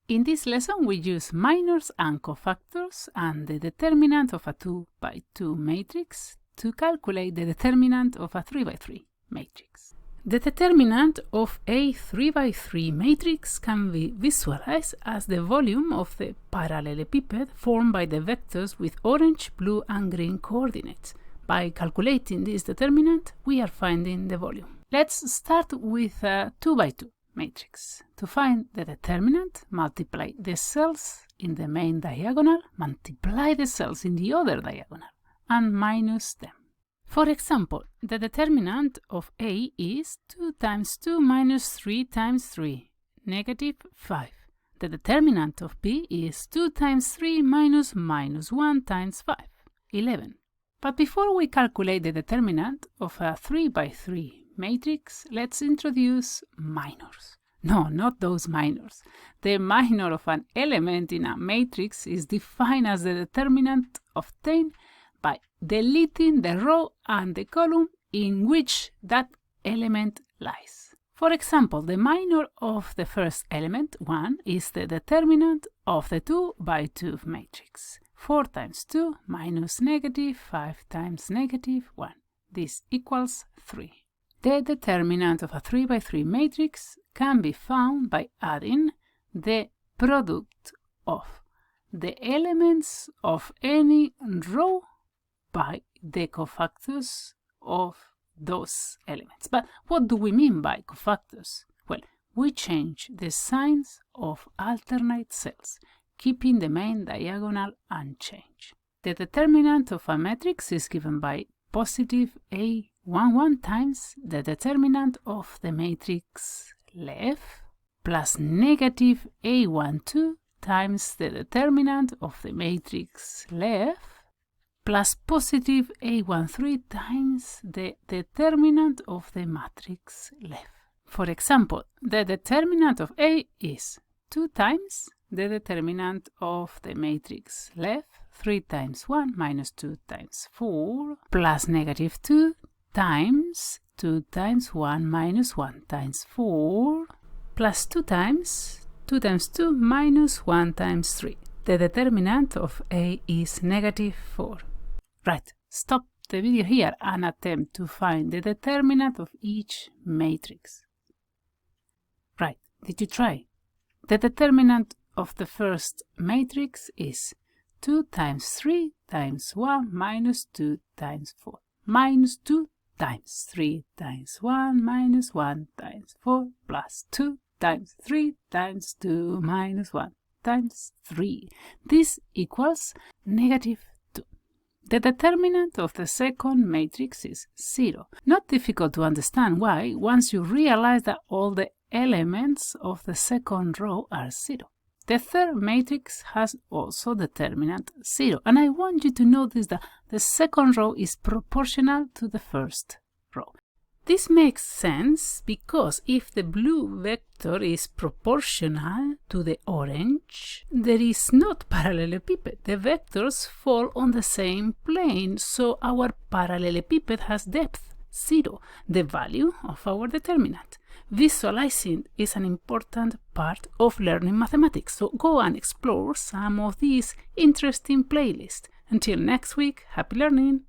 In this lesson, we use minors and cofactors and the determinant of a 2 by 2 matrix to calculate the determinant of a 3 by 3 matrix. The determinant of a 3 by 3 matrix can be visualized as the volume of the parallelepiped formed by the vectors with orange, blue, and green coordinates. By calculating this determinant, we are finding the volume. Let's start with a 2 by 2 matrix. To find the determinant, multiply the cells in the main diagonal, multiply the cells in the other diagonal, and minus them. For example, the determinant of A is 2 times 2 minus 3 times 3, negative 5. The determinant of B is 2 times 3 minus 1 times 5, 11. But before we calculate the determinant of a 3 by 3 matrix, let's introduce minors. No, not those minors. The minor of an element in a matrix is defined as the determinant obtained by deleting the row and the column in which that element lies. For example, the minor of the first element, 1, is the determinant of the 2 by 2 matrix. 4 times 2 minus negative 5 times negative 1. This equals 3. The determinant of a 3 by 3 matrix can be found by adding the product of the elements of any row by the cofactors of those elements. But what do we mean by cofactors? Well, we change the signs of alternate cells, keeping the main diagonal unchanged. The determinant of a matrix is given by positive A11 times the determinant of the matrix left plus negative A12 times the determinant of the matrix left plus positive A13 times the determinant of the matrix left. For example, the determinant of A is 2 times the determinant of the matrix left, 3 times 1 minus 2 times 4, plus negative 2 times 2 times 1 minus 1 times 4, plus 2 times 2 minus 1 times 3. The determinant of A is negative 4. Right, stop the video here and attempt to find the determinant of each matrix. Right, did you try? The determinant of the first matrix is 2 times 3 times 1 minus 2 times 4 minus 2 times 3 times 1 minus 1 times 4 plus 2 times 3 times 2 minus 1 times 3. This equals negative 2. The determinant of the second matrix is 0. Not difficult to understand why once you realize that all the elements of the second row are 0. The third matrix has also determinant 0, and I want you to notice that the second row is proportional to the first row. This makes sense because if the blue vector is proportional to the orange, there is not parallelepiped. The vectors fall on the same plane, so our parallelepiped has depth 0, the value of our determinant. Visualizing is an important part of learning mathematics, so go and explore some of these interesting playlists. Until next week, happy learning!